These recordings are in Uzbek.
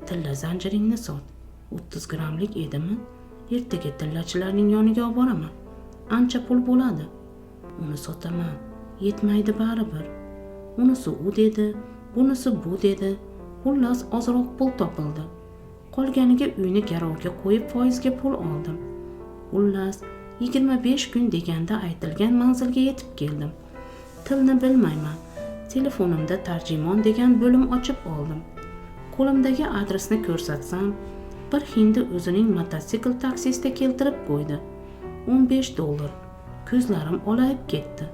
Tilla zanjiringni sot. 30 grammlik edimi? Ertaga tillachilarning yoniga olib boraman. Ancha pul bo'ladi. Uni sotaman. Yetmaydi baribir. Unisi u dedi, bunisi bu dedi. Xullas ozroq pul topildi. Qolganiga uyni garovga qo'yib foizga pul oldim. Xullas 25 kun deganda aytilgan manzilga yetib keldim. Tilni bilmayman. Telefonimda tarjimon degan bo'lim ochib oldim. Qo'limdagi adresni ko'rsatsam, bir hindi o'zining mototsikl taksisida keltirib qo'ydi. $15. Ko'zlarim olayib ketdi.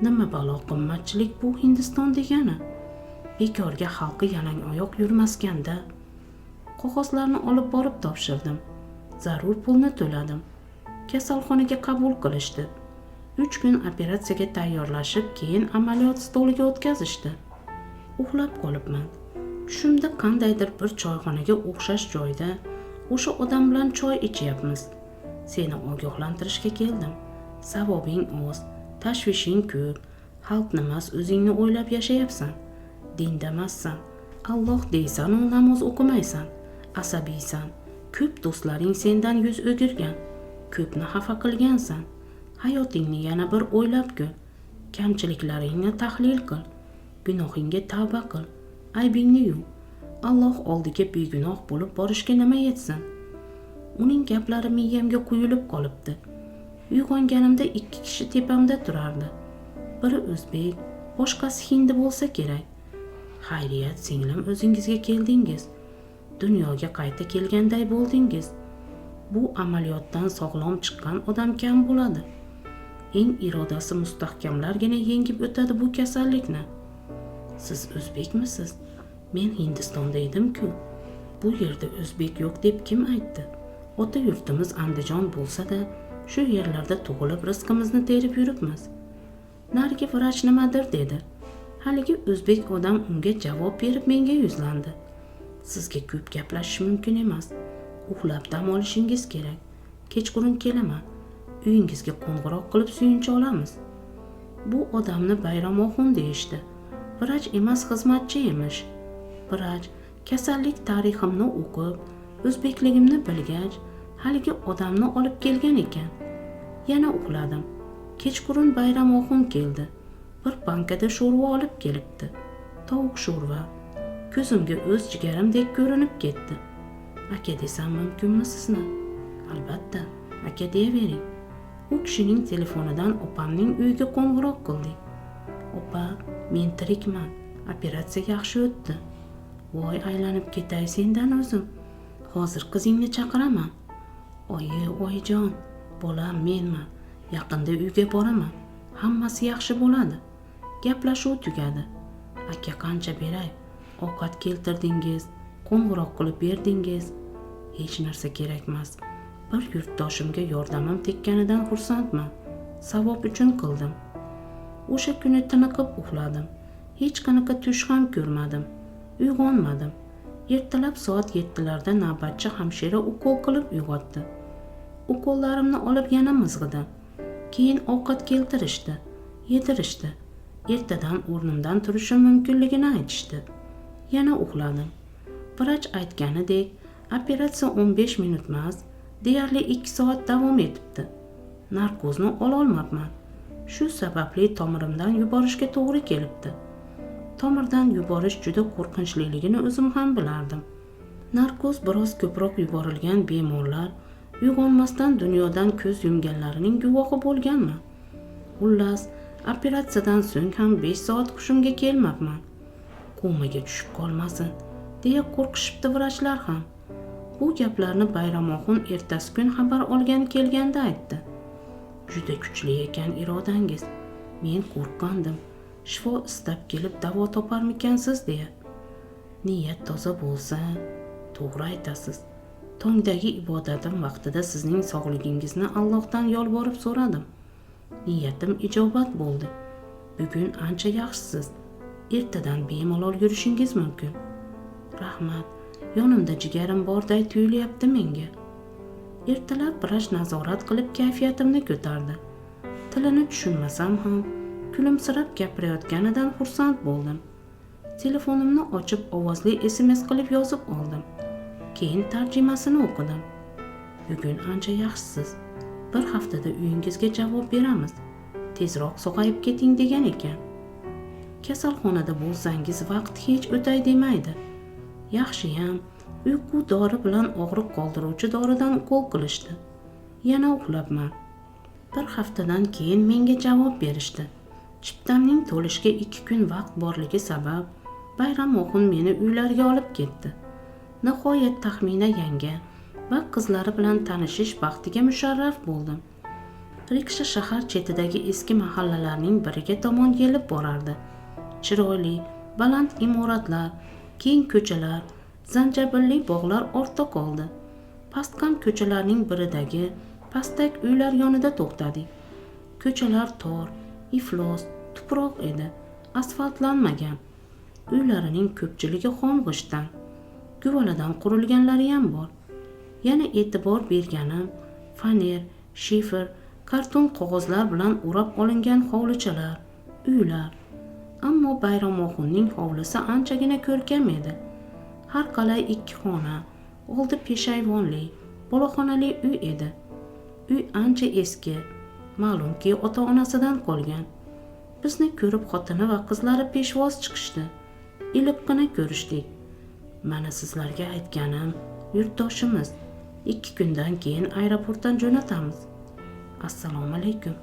Nima balo qimmatchilik bu Hindiston degani? Bekorga xalqi yalang oyoq yurmaskanda. Qog'ozlarni olib borib topshirdim. Zarur pulni to'ladim. Kasalxonaga qabul qilishdi. 3 kun operatsiyaga tayyorlashib, keyin amaliyot stoliga o'tkazishdi. Uxlab qolibman. Tushimda qandaydir bir choyxonaga o'xshash joyda o'sha odam bilan choy ichyapmiz. Seni ogohlantirishga keldim. Savobing oz, tashvishing ko'p. Xalq nimas o'zingni o'ylab yashayapsan. Dindamassan. Alloh deysan, u namoz o'qimaysan. Asabiysan. Ko'p do'stlaring sendan yuz o'girgan. Ko'pni xafa qilgansan. Hayotingni yana bir o'ylab ko'r. Kamchiliklaringni tahlil qil. Gunohingga tavba qil. Aybingni yuv. Alloh oldiga begunoh bo'lib borishga nima yetsin? Uning gaplari miyamga quyilib qolibdi. Uyg'onganimda 2 kishi tepamda turardi. Biri o'zbek, boshqasi hindi bo'lsa kerak. Xayriyat, singlim, o'zingizga keldingiz. Dunyoga qayta kelganday bo'ldingiz. Bu amaliyotdan sog'lom chiqqan odam kam bo'ladi. Eng irodasi mustahkamlargina yengib o'tadi bu kasallikni. Siz o'zbekmisiz? Men Hindistonda edim-ku. Bu yerda o'zbek yo'q deb kim aytdi? Ota yurtimiz Andijon bo'lsa-da, shu yerlarda tug'ilib rizqimizni terib yuribmiz. Narigi vrach nimadir dedi. Haligi o'zbek odam unga javob berib menga yuzlandi. Sizga ko'p gaplashish mumkin emas. Uxlab dam olishingiz kerak. Kechqurun kelaman. Uyingizga qo'ng'iroq qilib suyunchi olamiz. Bu odamni Bayramoxun deyishdi. Vrach emas, xizmatchi emish. Vrach kasallik tariximni o'qib, o'zbekligimni bilgach, haligi odamni olib kelgan ekan. Yana uxladim. Kechqurun Bayramoxun keldi. Bir bankada sho'rva olib kelibdi. Tovuq sho'rva. Ko'zimga o'z jigarimdek ko'rinib ketdi. Aka desam mumkinmi sizni? Albatta, aka deyavering. U kishining telefonidan opamning uyiga qo'ng'iroq qildik. Opa, men tirikman. Operatsiya yaxshi o'tdi. Voy, aylanib ketay sendan o'zim. Hozir qizingni chaqiraman. Oyi, oyijon, bolam menman. Yaqinda uyga boraman. Hammasi yaxshi bo'ladi. Gaplashuv tugadi. Aka, qancha beray? Ovqat keltirdingiz, qo'ng'iroq qilib berdingiz. Hech narsa kerak emas. Bir yurtdoshimga yordamim tekkanidan xursandman. Savob uchun qildim. O'sha kuni tiniqib uxladim. Hech qanaqa tush ham ko'rmadim. Uyg'onmadim. Ertalab soat 7larda navbatchi hamshira ukol qilib uyg'otdi. Ukollarimni olib yana mizg'idim. Keyin ovqat keltirishdi, yedirishdi. Ertadan o'rnimdan turishim mumkinligini aytishdi. Yana uxladim. Vrach aytganidek, operatsiya 15 minut emas, deyarli 2 soat davom etibdi. Narkozni ola olmabman. Shu sababli tomirimdan yuborishga to'g'ri kelibdi. Tomirdan yuborish juda qo'rqinchliligini o'zim ham bilardim. Narkoz biroz ko'proq yuborilgan bemorlar uyg'onmasdan dunyodan ko'z yumganlarining guvohi bo'lganman. Xullas, operatsiyadan so'ng ham 5 soat hushimga kelmabman. Komaga tushib qolmasin deya qo'rqishibdi vrachlar ham. Bu gaplarni Bayramoxun ertasi kun xabar olgan kelganda aytdi. Juda kuchli ekan irodangiz. Men qo'rqqandim. Shifo istab kelib davo toparmikansiz deya. Niyat toza bo'lsa, to'g'ri aytasiz. Tongdagi ibodatim vaqtida sizning sog'ligingizni Allohdan yolvorib so'radim. Niyatim ijobat bo'ldi. Bugun ancha yaxshisiz. Ertadan bemalol yurishingiz mumkin. Rahmat. Yonimda jigarim borday tuyulyapti menga. Ertalab vrach nazorat qilib kayfiyatimni ko'tardi. Tilini tushunmasam ham kulimsirab gapirayotganidan xursand bo'ldim. Telefonimni ochib ovozli SMS qilib yozib oldim. keyin tarjimasini o'qidim. Bugun ancha yaxshisiz. Bir haftada uyingizga javob beramiz. Tezroq sog'ayib keting degan ekan. Kasalxonada bo'lsangiz vaqt hech o'tay demaydi. Yaxshiyam uyqu dori bilan og'riq qoldiruvchi doridan ukol qilishdi. Yana uxlabman. Bir haftadan keyin menga javob berishdi. Chiptamning to'lishiga 2 kun vaqt borligi sabab Bayramoxun meni uylariga olib ketdi. Nihoyat Taxmina yanga va qizlari bilan tanishish baxtiga musharraf bo'ldim. Riksha shahar chetidagi eski mahallalarning biriga tomon kelib borardi. Chiroyli, baland imoratlar, keng ko'chalar, zanjabilli bog'lar ortda qoldi. Pastqam ko'chalarning biridagi pastak uylar yonida to'xtadik. Ko'chalar tor, iflos, tuproq edi, asfaltlanmagan. Uylarining ko'pchiligi xom g'ishtdan, guvaladan qurilganlari ham bor. Yana e'tibor berganim faner, shifer, karton qog'ozlar bilan o'rab olingan hovlichalar, uylar. Ammo Bayramoxunning hovlisi anchagina ko'rkam edi. Har qalay 2 xona, oldi peshayvonli, boloxonali uy edi. Uy ancha eski, ma'lumki ota-onasidan qolgan. Bizni ko'rib xotini va qizlari peshvoz chiqishdi. Iliqqina ko'rishdik. Mana sizlarga aytganim, yurtdoshimiz. 2 kundan keyin aeroportdan jo'natamiz. Assalomu alaykum.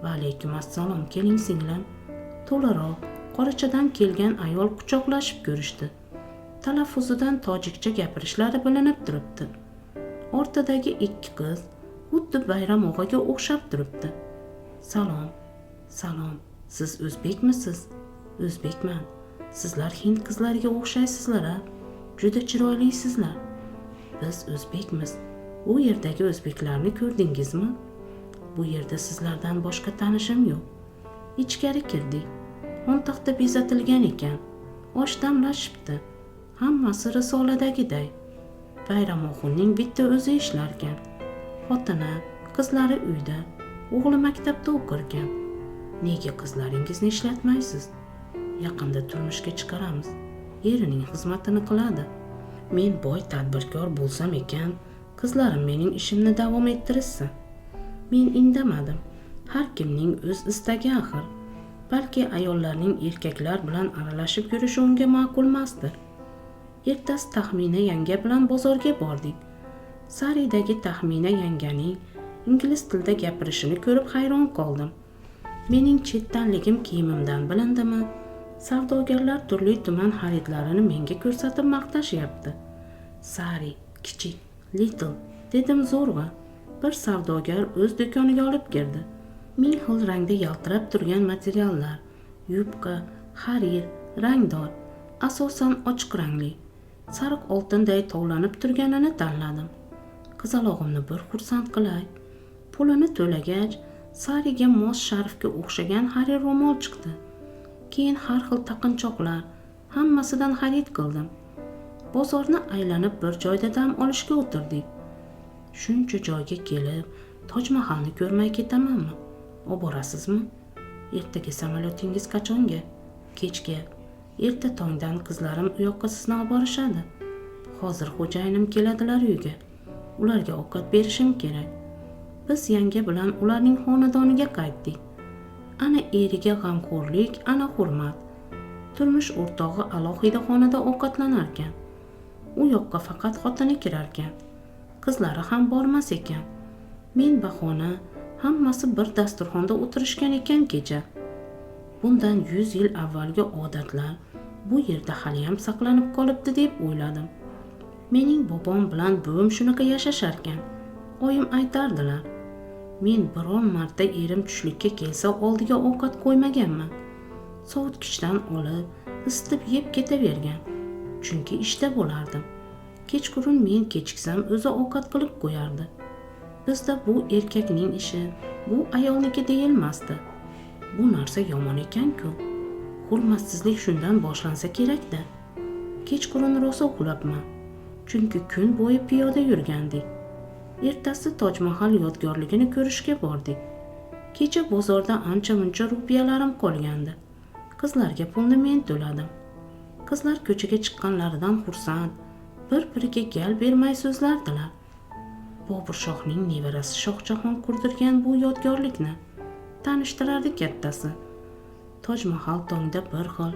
Va alaykum assalom, keling singlim. To'laroq qorachadan kelgan ayol quchoqlashib ko'rishdi. Talaffuzidan tojikcha gapirishlari bilinib turibdi. Ortadagi 2 qiz xuddi Bayram og'aga o'xshab turibdi. Salom, salom. Siz o'zbekmisiz? O'zbekman. Sizlar hind qizlariga o'xshaysizlar-a? Juda chiroylisizlar. Biz o'zbekmiz. U yerdagi o'zbeklarni ko'rdingizmi? Bu yerda sizlardan boshqa tanishim yo'q. Ichkari kirdik. Xontaxta bezatilgan ekan. Osh damlashibdi. Hammasi risoladagiday. Bayramoxunning bitta o'zi ishlarkan. Xotini, qizlari uyda, o'g'li maktabda o'qirkan. Nega qizlaringizni ishlatmaysiz? Yaqinda turmushga chiqaramiz. Erining xizmatini qiladi. Men boy tadbirkor bo'lsam ekan, qizlarim mening ishimni davom ettirishsin. Men indamadim. Har kimning o'z istagi axir. Balki ayollarning erkaklar bilan aralashib yurishi unga ma'qulmasdir. Ertasi Taxmina yanga bilan bozorga bordik. Saridagi Taxmina yanganing ingliz tilida gapirishini ko'rib hayron qoldim. Mening chetdanligim kiyimimdan bilindimi? Savdogarlar turli tuman xaridlarini menga ko'rsatib maqtashyapti. Sari, kichik, little dedim zo'rg'a. Bir savdogar o'z do'koniga olib kirdi. Ming xil rangda yaltirab turgan materiallar, yubka, xarir, rangdor, asosan ochiq rangli, sariq oltinday tovlanib turganini tanladim. Qizalog'imni bir xursand qilay. Pulini to'lagach, Sariga mos sharfga o'xshagan xarir ro'mol chiqdi. Keyin har xil taqinchoqlar, hammasidan xarid qildim. Bozorni aylanib bir joyda dam olishga o'tirdik. Shuncha joyga kelib, Toj Mahalni ko'rmay ketamanmi? Oborasizmi? Ertaga samolyotingiz qachonga? Kechga. Erta tongdan qizlarim u yoqqa sizni olib borishadi. Hozir xo'jayinim keladilar uyga. Ularga ovqat berishim kerak. Biz yanga bilan ularning xonadoniga qaytdik. Ana eriga g'amxo'rlik, ana hurmat. Turmush o'rtog'i alohida xonada ovqatlanarkan. U yoqqa faqat xotini kirarkan. Qizlari ham bormas ekan. Men bahona, hammasi bir dasturxonda o'tirishgan ekan kecha. Bundan 100 yil avvalgi odatlar bu yerda hali ham saqlanib qolibdi deb o'yladim. Mening bobom bilan buvim shunaqa yashasharkan. Oyim aytardilar. Men biron marta erim tushlikka kelsa oldiga ovqat qo'ymaganman. Sovutgichdan olib, isitib yeb ketavergan. Chunki ishda bo'lardim. Kechqurun men kechiksam o'zi ovqat qilib qo'yardi. Bizda bu erkakning ishi, bu ayolniki deyilmasdi. Bu narsa yomon ekan-ku. Hurmatsizlik shundan boshlansa kerak-da. Kechqurun rosa uxlabman. Chunki kun bo'yi piyoda yurgandik. Ertasi Toj Mahal yodgorligini ko'rishga bordik. Kecha bozorda ancha-muncha rupiyalarim qolgandi. Qizlarga pulni men to'ladim. Qizlar ko'chaga chiqqanlaridan xursand, bir-biriga gal bermay so'zlardilar. Bobur shohning nevarasi Shohjahon qurdirgan bu yodgorlikni tanishtirardi kattasi. Toj Mahal tongda bir xil,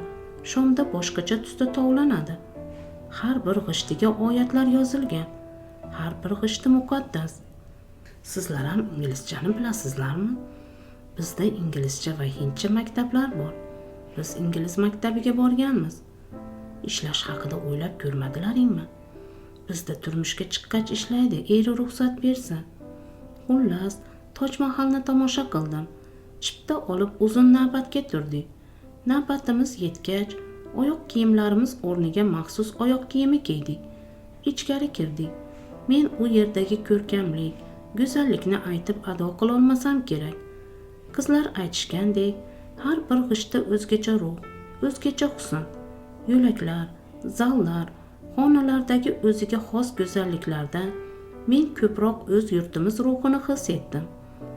shomda boshqacha tusda tovlanadi. Har bir g'ishtiga oyatlar yozilgan, har bir g'ishti muqaddas. Sizlar ham inglizchani bilasizlarmi? Bizda inglizcha va hindcha maktablar bor. Biz ingliz maktabiga borganmiz. Ishlash haqida o'ylab ko'rmadilaringmi? Bizda turmushga chiqqach ishlaydi, eri ruxsat bersa. Xullas, Toj Mahalni tomosha qildim. Chipta olib uzun navbatga turdik. Navbatimiz yetgach, oyoq kiyimlarimiz o'rniga maxsus oyoq kiyimi kiydik. Ichkari kirdik. Men u yerdagi ko'rkamlik, go'zallikni aytib ado qila olmasam kerak. Qizlar aytishgandek, har bir g'ishtda o'zgacha ruh, o'zgacha husn. Yo'laklar, zallar, xonalardagi o'ziga xos go'zalliklarda men ko'proq o'z yurtimiz ruhini his etdim.